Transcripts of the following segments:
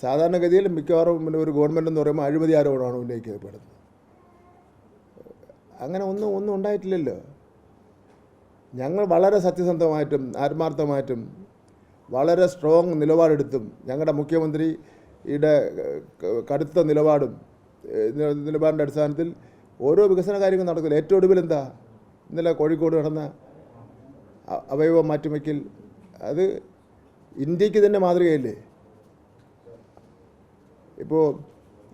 സാധാരണഗതിയിൽ മിക്കവാറും പിന്നെ ഒരു ഗവൺമെൻറ് എന്ന് പറയുമ്പോൾ അഴിമതി ആരോപണമാണ് ഉന്നയിക്കപ്പെടുന്നത്. അങ്ങനെ ഒന്നും ഉണ്ടായിട്ടില്ലല്ലോ. ഞങ്ങൾ വളരെ സത്യസന്ധമായിട്ടും ആത്മാർത്ഥമായിട്ടും വളരെ സ്ട്രോങ് നിലപാടെടുത്തും ഞങ്ങളുടെ മുഖ്യമന്ത്രിയുടെ കടുത്ത നിലപാടിൻ്റെ അടിസ്ഥാനത്തിൽ ഓരോ വികസന കാര്യങ്ങളും നടക്കില്ല. ഏറ്റവും ഒടുവിൽ എന്താ ഇന്നലെ കോഴിക്കോട് നടന്ന അവയവം മാറ്റിവയ്ക്കൽ, അത് ഇന്ത്യക്ക് തന്നെ മാതൃകയല്ലേ. ഇപ്പോൾ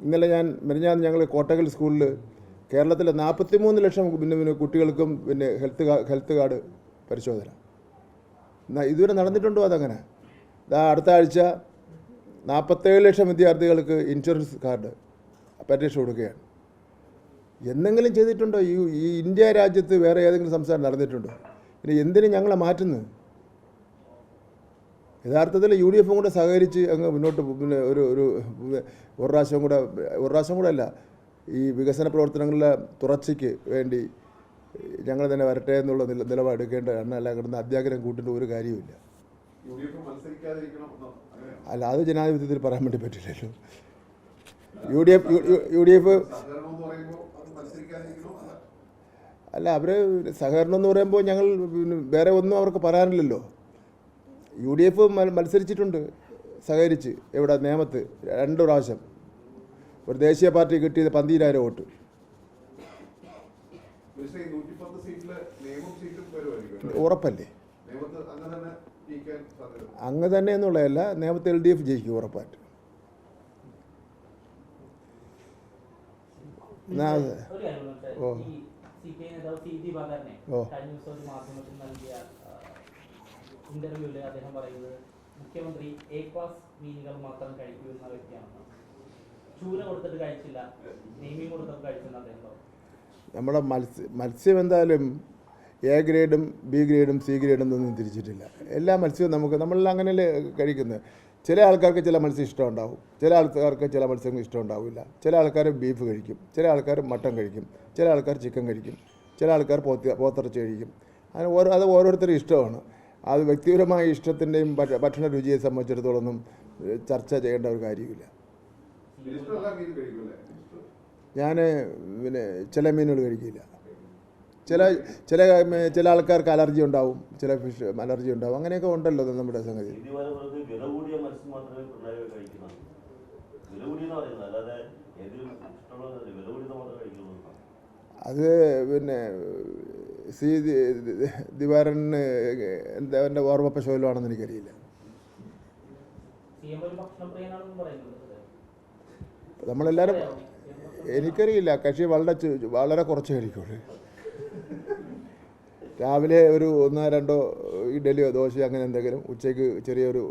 ഇന്നലെ മെനഞ്ഞാന്ന് ഞങ്ങൾ കോട്ടകൽ സ്കൂളിൽ കേരളത്തിലെ 43 ലക്ഷം പിന്നെ കുട്ടികൾക്കും പിന്നെ ഹെൽത്ത് കാർഡ് പരിശോധന ഇതുവരെ നടന്നിട്ടുണ്ടോ? അതങ്ങനെ അടുത്ത ആഴ്ച 47 ലക്ഷം വിദ്യാർത്ഥികൾക്ക് ഇൻഷുറൻസ് കാർഡ് അപേക്ഷ കൊടുക്കുകയാണ്. എന്തെങ്കിലും ചെയ്തിട്ടുണ്ടോ? ഈ ഇന്ത്യ രാജ്യത്ത് വേറെ ഏതെങ്കിലും സംസ്ഥാനം നടന്നിട്ടുണ്ടോ? പിന്നെ എന്തിനും ഞങ്ങളെ മാറ്റുന്നു? യഥാർത്ഥത്തിൽ UDF കൂടെ സഹകരിച്ച് അങ്ങ് മുന്നോട്ട് പിന്നെ ഒരു പ്രാവശ്യം കൂടെ അല്ല, ഈ വികസന പ്രവർത്തനങ്ങളിലെ തുടർച്ചയ്ക്ക് വേണ്ടി ഞങ്ങൾ തന്നെ വരട്ടെ എന്നുള്ള നിലപാടെടുക്കേണ്ടതാണ്. അല്ല കിടന്ന് അത്യാഗ്രഹം കൂട്ടിൻ്റെ ഒരു കാര്യമില്ല. അല്ല, അത് ജനാധിപത്യത്തിൽ പറയാൻ വേണ്ടി പറ്റില്ലല്ലോ. UDF അല്ല, അവർ സഹകരണം എന്ന് പറയുമ്പോൾ ഞങ്ങൾ വേറെ ഒന്നും അവർക്ക് പറയാനില്ലല്ലോ. UDF മത്സരിച്ചിട്ടുണ്ട് സഹകരിച്ച്. എവിടെ? നേമത്ത് 2 പ്രാവശ്യം. ഒരു ദേശീയ പാർട്ടി കിട്ടിയത് 12,000 വോട്ട്. ഉറപ്പല്ലേ? അങ്ങ് തന്നെ എന്നുള്ളതല്ല, നേമത്ത് LDF ജയിക്കും ഉറപ്പായിട്ട്. ഇന്റർവ്യൂവിൽ അദ്ദേഹം പറയുന്നത് മുഖ്യമന്ത്രി A ക്ലാസ് മീനുകൾ മാത്രം കഴിക്കൂ എന്ന വ്യക്തിയാണെന്ന്. ചൂര കൊടുത്തിട്ട് കഴിച്ചില്ല, നെയ്മീൻ കൊടുത്തിട്ട് കഴിച്ചെന്ന് അദ്ദേഹം പറഞ്ഞു. നമ്മുടെ മത്സ്യം എന്തായാലും A ഗ്രേഡും B ഗ്രേഡും C ഗ്രേഡും ഒന്നും തിരിച്ചിട്ടില്ല. എല്ലാ മത്സ്യവും നമ്മളെല്ലാം അങ്ങനെയല്ലേ കഴിക്കുന്നത്. ചില ആൾക്കാർക്ക് ചില മത്സ്യം ഇഷ്ടമുണ്ടാവും, ചില ആൾക്കാർക്ക് ചില മത്സ്യങ്ങൾ ഇഷ്ടമുണ്ടാവില്ല. ചില ആൾക്കാർ ബീഫ് കഴിക്കും, ചില ആൾക്കാർ മട്ടൺ കഴിക്കും, ചില ആൾക്കാർ ചിക്കൻ കഴിക്കും, ചില ആൾക്കാർ പോത്തിറച്ചി കഴിക്കും. അത് ഓരോരുത്തരും ഇഷ്ടമാണ്. അത് വ്യക്തിപരമായ ഇഷ്ടത്തിൻ്റെയും ഭക്ഷണ രുചിയെ സംബന്ധിച്ചിടത്തോളൊന്നും ചർച്ച ചെയ്യേണ്ട ഒരു കാര്യമില്ല. ഞാൻ പിന്നെ ചില മീനുകൾ കഴിക്കില്ല. ചില ആൾക്കാർക്ക് അലർജി ഉണ്ടാവും, ചില ഫിഷ് അലർജി ഉണ്ടാവും. അങ്ങനെയൊക്കെ ഉണ്ടല്ലോ നമ്മുടെ സംഗതി. അത് പിന്നെ ദിവാരന് എൻ്റെ ഓർമ്മപ്പശോയിലാണെന്ന് എനിക്കറിയില്ല. നമ്മളെല്ലാവരും എനിക്കറിയില്ല. കക്ഷി വളരെ കുറച്ച് കഴിക്കുള്ളൂ. രാവിലെ ഒരു 1-2 ഇഡലിയോ ദോശയോ അങ്ങനെ എന്തെങ്കിലും, ഉച്ചയ്ക്ക് ചെറിയൊരു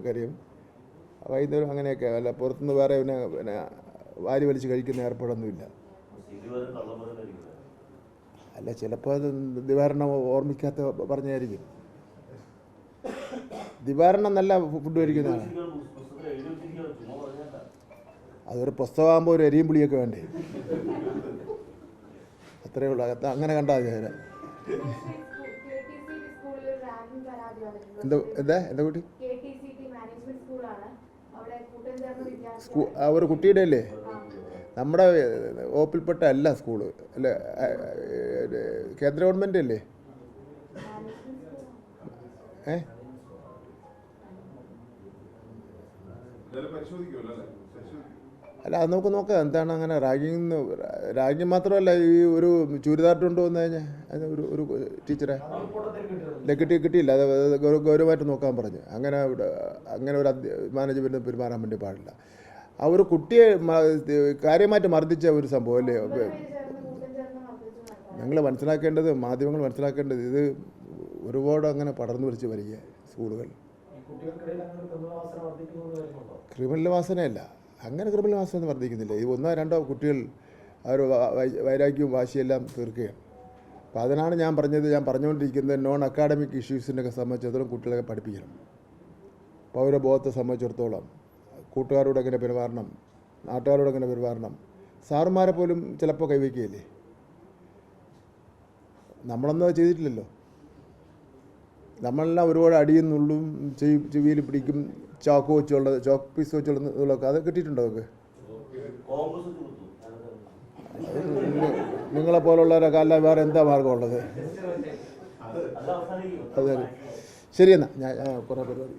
കറിയും, വൈകുന്നേരം അങ്ങനെയൊക്കെ. അല്ല, പുറത്തുനിന്ന് വേറെ പിന്നെ വാരി വലിച്ച് കഴിക്കുന്ന ഏർപ്പാടൊന്നുമില്ല. അല്ല, ചിലപ്പോൾ അത് ദിവാരണം ഓർമ്മിക്കാത്ത പറഞ്ഞായിരിക്കും. ദിവാരണം നല്ല ഫുഡ് കഴിക്കുന്നതാണ്. അതൊരു പുസ്തകമാകുമ്പോൾ ഒരു എരിയും പുളിയൊക്കെ വേണ്ടേ? അത്രയേ ഉള്ളൂ. അങ്ങനെ കണ്ടാൽ മതി. എന്താ കുട്ടി? ഒരു കുട്ടിയുടെ അല്ലേ? നമ്മുടെ വകുപ്പിൽപ്പെട്ട അല്ല സ്കൂള്, അല്ല കേന്ദ്ര ഗവൺമെൻറ് അല്ലേ? അല്ല, അത് നമുക്ക് നോക്കാം എന്താണ്. അങ്ങനെ റാഗിങ് മാത്രമല്ല, ഈ ഒരു ചുരിദാറിട്ടുണ്ടോ എന്ന് കഴിഞ്ഞാൽ ഒരു ടീച്ചറെ കിട്ടിയില്ല. അത് ഗൗരവമായിട്ട് നോക്കാൻ പറഞ്ഞു. അങ്ങനെ ഒരു മാനേജ്മെൻറ്റ് പെരുമാറാൻ വേണ്ടി പാടില്ല. ആ ഒരു കുട്ടിയെ കാര്യമായിട്ട് മർദ്ദിച്ച ഒരു സംഭവം അല്ലേ? മാധ്യമങ്ങൾ മനസ്സിലാക്കേണ്ടത് ഇത് ഒരുപാട് അങ്ങനെ പടർന്നു പിടിച്ച് വരിക സ്കൂളുകൾ. ക്രിമിനൽ വാസനയല്ല, അങ്ങനെ ക്രിമിനൽ വാസന വർദ്ധിക്കുന്നില്ല. ഈ 1-2 കുട്ടികൾ അവർ വൈരാഗ്യവും വാശിയെല്ലാം തീർക്കുകയാണ്. അപ്പോൾ അതിനാണ് ഞാൻ പറഞ്ഞുകൊണ്ടിരിക്കുന്നത്, നോൺ അക്കാഡമിക് ഇഷ്യൂസിനൊക്കെ സംബന്ധിച്ചിടത്തോളം കുട്ടികളെ പഠിപ്പിക്കണം. പൗരബോധത്തെ സംബന്ധിച്ചിടത്തോളം കൂട്ടുകാരോട് എങ്ങനെ പെരുമാറണം, നാട്ടുകാരോട് എങ്ങനെ പെരുമാറണം. സാറുമാരെ പോലും ചിലപ്പോൾ കൈവയ്ക്കുകയില്ലേ? നമ്മളൊന്നും അത് ചെയ്തിട്ടില്ലല്ലോ. നമ്മളെല്ലാം ഒരുപാട് അടിയും നുള്ളും ചെവിയിൽ പിടിക്കും, ചോക്ക് വെച്ചുള്ളത്, ചോക്ക് പീസ് വെച്ചുള്ളതൊക്കെ അത് കിട്ടിയിട്ടുണ്ടോ നിങ്ങൾക്ക്? നിങ്ങളെപ്പോലുള്ളവരൊക്കെ അല്ല വേറെ എന്താ മാർഗമുള്ളത്? അതെ, ശരി. എന്നാൽ ഞാൻ കുറേ പരിപാടി